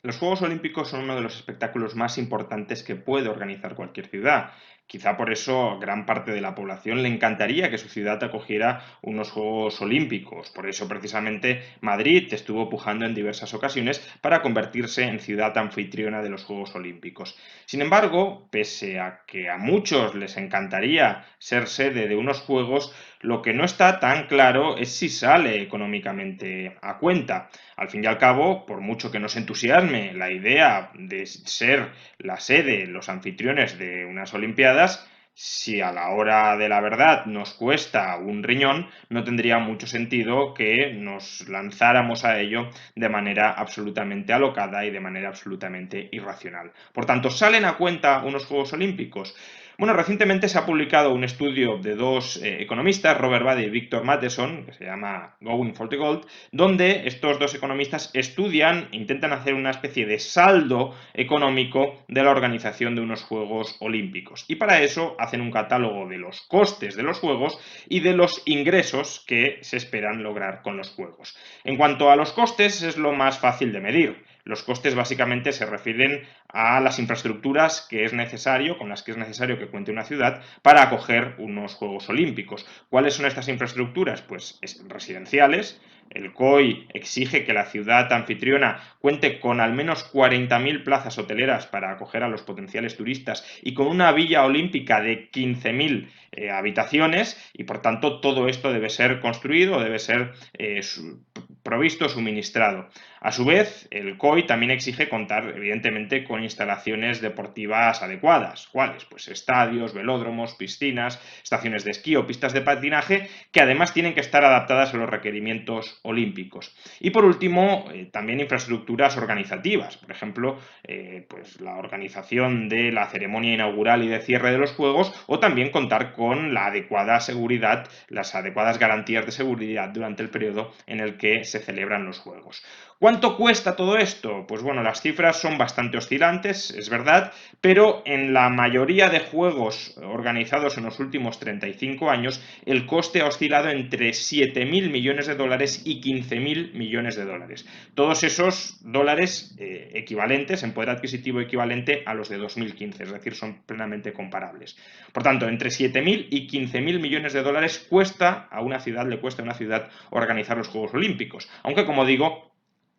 Los Juegos Olímpicos son uno de los espectáculos más importantes que puede organizar cualquier ciudad. Quizá por eso gran parte de la población le encantaría que su ciudad acogiera unos Juegos Olímpicos. Por eso precisamente Madrid estuvo pujando en diversas ocasiones para convertirse en ciudad anfitriona de los Juegos Olímpicos. Sin embargo, pese a que a muchos les encantaría ser sede de unos Juegos, lo que no está tan claro es si sale económicamente a cuenta. Al fin y al cabo, por mucho que nos entusiasme la idea de ser la sede, los anfitriones de unas Olimpiadas, si a la hora de la verdad nos cuesta un riñón, no tendría mucho sentido que nos lanzáramos a ello de manera absolutamente alocada y de manera absolutamente irracional. Por tanto, ¿salen a cuenta unos Juegos Olímpicos? Bueno, recientemente se ha publicado un estudio de dos economistas, Robert Bade y Victor Matheson, que se llama Going for the Gold, donde estos dos economistas estudian, intentan hacer una especie de saldo económico de la organización de unos Juegos Olímpicos. Y para eso hacen un catálogo de los costes de los Juegos y de los ingresos que se esperan lograr con los Juegos. En cuanto a los costes, es lo más fácil de medir. Los costes básicamente se refieren a las infraestructuras que es necesario, con las que es necesario que cuente una ciudad para acoger unos Juegos Olímpicos. ¿Cuáles son estas infraestructuras? Pues residenciales. El COI exige que la ciudad anfitriona cuente con al menos 40.000 plazas hoteleras para acoger a los potenciales turistas y con una villa olímpica de 15.000 habitaciones, y por tanto todo esto debe ser construido, debe ser provisto, suministrado. A su vez, el COI también exige contar, evidentemente, con instalaciones deportivas adecuadas. ¿Cuáles? Pues estadios, velódromos, piscinas, estaciones de esquí o pistas de patinaje, que además tienen que estar adaptadas a los requerimientos olímpicos. Y por último, también infraestructuras organizativas. Por ejemplo, pues la organización de la ceremonia inaugural y de cierre de los Juegos, o también contar con la adecuada seguridad, las adecuadas garantías de seguridad durante el periodo en el que se celebran los Juegos. ¿Cuánto cuesta todo esto? Pues bueno, las cifras son bastante oscilantes, es verdad, pero en la mayoría de juegos organizados en los últimos 35 años, el coste ha oscilado entre 7.000 millones de dólares y 15.000 millones de dólares. Todos esos dólares equivalentes, en poder adquisitivo equivalente a los de 2015, es decir, son plenamente comparables. Por tanto, entre 7.000 y 15.000 millones de dólares cuesta a una ciudad, le cuesta a una ciudad organizar los Juegos Olímpicos. Aunque, como digo,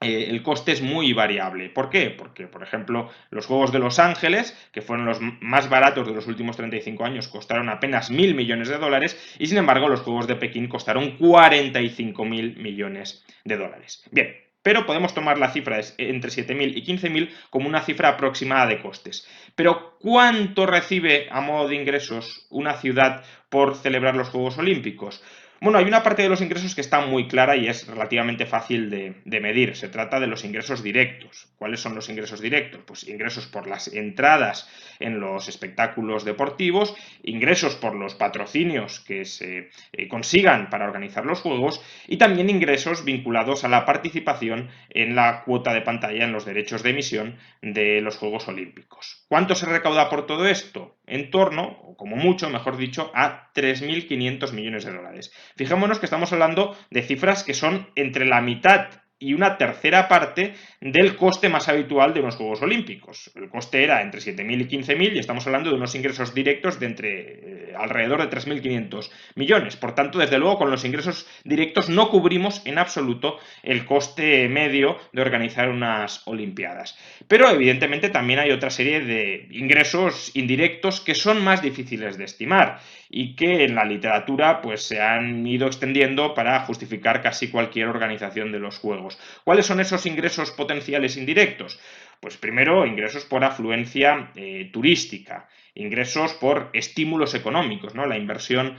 el coste es muy variable. ¿Por qué? Porque, por ejemplo, los Juegos de Los Ángeles, que fueron los más baratos de los últimos 35 años, costaron apenas 1.000 millones de dólares, y sin embargo los Juegos de Pekín costaron 45.000 millones de dólares. Bien, pero podemos tomar la cifra entre 7.000 y 15.000 como una cifra aproximada de costes. Pero ¿cuánto recibe a modo de ingresos una ciudad por celebrar los Juegos Olímpicos? Bueno, hay una parte de los ingresos que está muy clara y es relativamente fácil de medir. Se trata de los ingresos directos. ¿Cuáles son los ingresos directos? Pues ingresos por las entradas en los espectáculos deportivos, ingresos por los patrocinios que se consigan para organizar los juegos, y también ingresos vinculados a la participación en la cuota de pantalla, en los derechos de emisión de los Juegos Olímpicos. ¿Cuánto se recauda por todo esto? En torno, o como mucho, mejor dicho, a 3.500 millones de dólares. Fijémonos que estamos hablando de cifras que son entre la mitad y una tercera parte del coste más habitual de unos Juegos Olímpicos. El coste era entre 7.000 y 15.000 y estamos hablando de unos ingresos directos de entre alrededor de 3.500 millones. Por tanto, desde luego, con los ingresos directos no cubrimos en absoluto el coste medio de organizar unas Olimpiadas. Pero evidentemente también hay otra serie de ingresos indirectos que son más difíciles de estimar y que en la literatura pues se han ido extendiendo para justificar casi cualquier organización de los Juegos. ¿Cuáles son esos ingresos potenciales indirectos? Pues primero, ingresos por afluencia turística, ingresos por estímulos económicos, ¿no? La inversión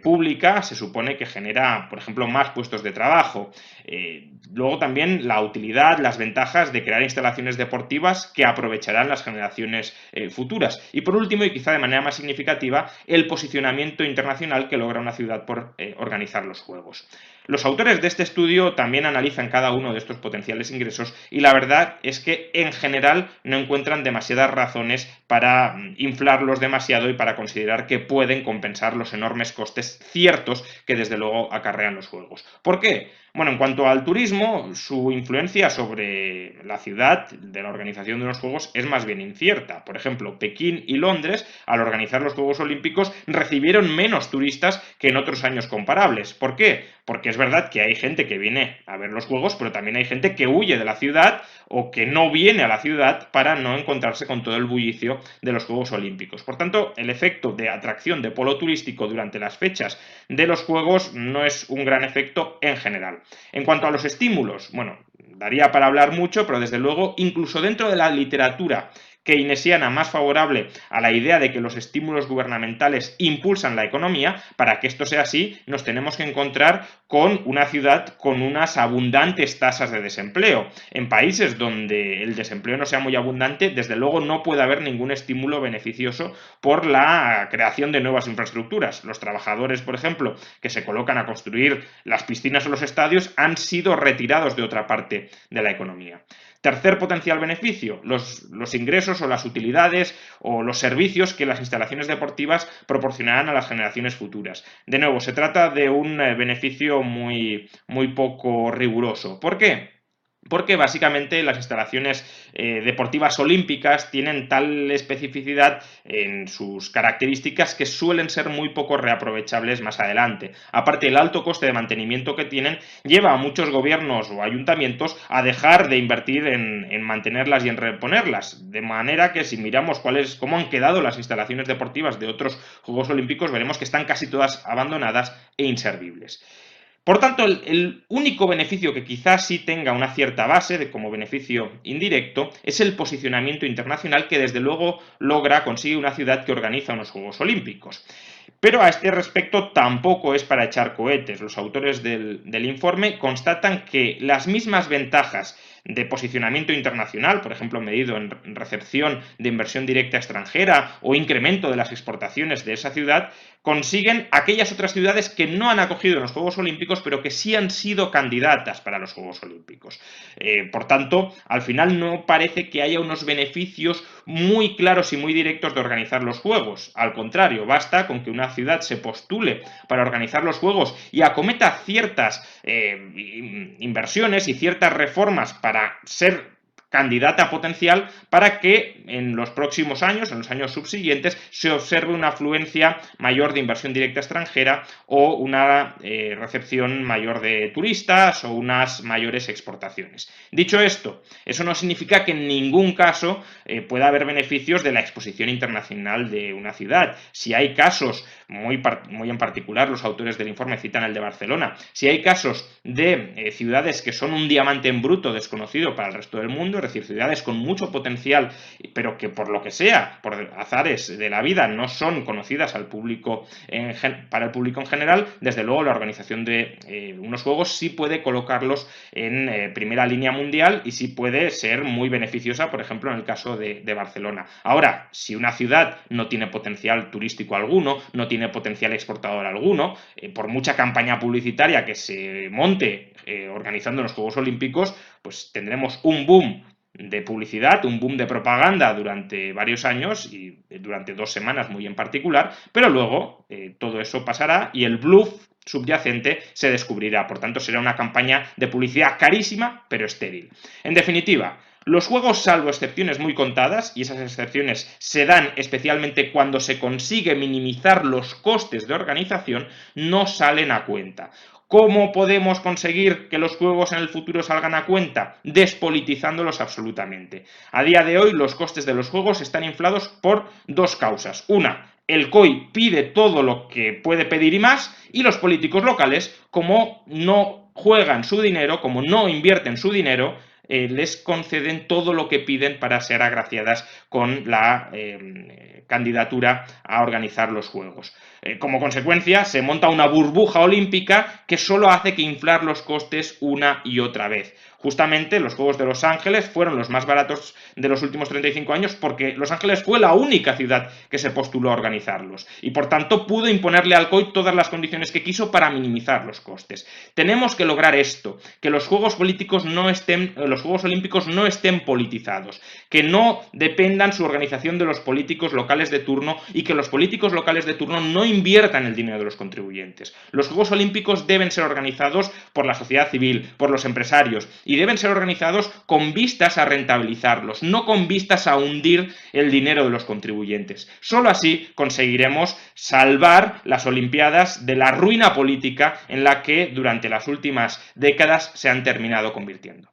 pública se supone que genera, por ejemplo, más puestos de trabajo. Luego también la utilidad, las ventajas de crear instalaciones deportivas que aprovecharán las generaciones futuras. Y por último, y quizá de manera más significativa, el posicionamiento internacional que logra una ciudad por organizar los Juegos. Los autores de este estudio también analizan cada uno de estos potenciales ingresos y la verdad es que en general no encuentran demasiadas razones para inflarlos demasiado y para considerar que pueden compensar los enormes costes ciertos que desde luego acarrean los juegos. ¿Por qué? Bueno, en cuanto al turismo, su influencia sobre la ciudad de la organización de los Juegos es más bien incierta. Por ejemplo, Pekín y Londres, al organizar los Juegos Olímpicos, recibieron menos turistas que en otros años comparables. ¿Por qué? Porque es verdad que hay gente que viene a ver los Juegos, pero también hay gente que huye de la ciudad o que no viene a la ciudad para no encontrarse con todo el bullicio de los Juegos Olímpicos. Por tanto, el efecto de atracción de polo turístico durante las fechas de los Juegos no es un gran efecto en general. En cuanto a los estímulos, bueno, daría para hablar mucho, pero desde luego, incluso dentro de la literatura keynesiana más favorable a la idea de que los estímulos gubernamentales impulsan la economía, para que esto sea así, nos tenemos que encontrar con una ciudad con unas abundantes tasas de desempleo. En países donde el desempleo no sea muy abundante, desde luego no puede haber ningún estímulo beneficioso por la creación de nuevas infraestructuras. Los trabajadores, por ejemplo, que se colocan a construir las piscinas o los estadios, han sido retirados de otra parte de la economía. Tercer potencial beneficio, los ingresos o las utilidades o los servicios que las instalaciones deportivas proporcionarán a las generaciones futuras. De nuevo, se trata de un beneficio muy poco riguroso. ¿Por qué? Porque básicamente las instalaciones deportivas olímpicas tienen tal especificidad en sus características que suelen ser muy poco reaprovechables más adelante. Aparte, el alto coste de mantenimiento que tienen lleva a muchos gobiernos o ayuntamientos a dejar de invertir en mantenerlas y en reponerlas. De manera que si miramos cómo han quedado las instalaciones deportivas de otros Juegos Olímpicos, veremos que están casi todas abandonadas e inservibles. Por tanto, el único beneficio que quizás sí tenga una cierta base como beneficio indirecto es el posicionamiento internacional que desde luego consigue una ciudad que organiza unos Juegos Olímpicos. Pero a este respecto tampoco es para echar cohetes. Los autores del informe constatan que las mismas ventajas de posicionamiento internacional, por ejemplo, medido en recepción de inversión directa extranjera o incremento de las exportaciones de esa ciudad, consiguen aquellas otras ciudades que no han acogido los Juegos Olímpicos, pero que sí han sido candidatas para los Juegos Olímpicos. Por tanto, al final no parece que haya unos beneficios muy claros y muy directos de organizar los Juegos. Al contrario, basta con que una ciudad se postule para organizar los Juegos y acometa ciertas inversiones y ciertas reformas para ser candidata potencial para que en los próximos años, en los años subsiguientes, se observe una afluencia mayor de inversión directa extranjera o una recepción mayor de turistas o unas mayores exportaciones. Dicho esto, eso no significa que en ningún caso pueda haber beneficios de la exposición internacional de una ciudad. Si hay casos, muy en particular los autores del informe citan el de Barcelona, si hay casos de ciudades que son un diamante en bruto desconocido para el resto del mundo, es decir, ciudades con mucho potencial, pero que por lo que sea, por azares de la vida, no son conocidas al público para el público en general, desde luego la organización de unos juegos sí puede colocarlos en primera línea mundial y sí puede ser muy beneficiosa, por ejemplo, en el caso de Barcelona. Ahora, si una ciudad no tiene potencial turístico alguno, no tiene potencial exportador alguno, por mucha campaña publicitaria que se monte organizando los Juegos Olímpicos, pues tendremos un boom de publicidad, un boom de propaganda durante varios años y durante 2 semanas muy en particular, pero luego todo eso pasará y el bluff subyacente se descubrirá. Por tanto, será una campaña de publicidad carísima, pero estéril. En definitiva, los juegos, salvo excepciones muy contadas, y esas excepciones se dan especialmente cuando se consigue minimizar los costes de organización, no salen a cuenta. ¿Cómo podemos conseguir que los juegos en el futuro salgan a cuenta? Despolitizándolos absolutamente. A día de hoy los costes de los juegos están inflados por 2 causas. Una, el COI pide todo lo que puede pedir y más, y los políticos locales, como no juegan su dinero, como no invierten su dinero, les conceden todo lo que piden para ser agraciadas con la candidatura a organizar los Juegos. Como consecuencia, se monta una burbuja olímpica que solo hace que inflar los costes una y otra vez. Justamente los Juegos de Los Ángeles fueron los más baratos de los últimos 35 años porque Los Ángeles fue la única ciudad que se postuló a organizarlos y por tanto pudo imponerle al COI todas las condiciones que quiso para minimizar los costes. Tenemos que lograr esto, que los Juegos Olímpicos no estén politizados, que no dependan su organización de los políticos locales de turno y que los políticos locales de turno no inviertan el dinero de los contribuyentes. Los Juegos Olímpicos deben ser organizados por la sociedad civil, por los empresarios y deben ser organizados con vistas a rentabilizarlos, no con vistas a hundir el dinero de los contribuyentes. Solo así conseguiremos salvar las Olimpiadas de la ruina política en la que durante las últimas décadas se han terminado convirtiendo.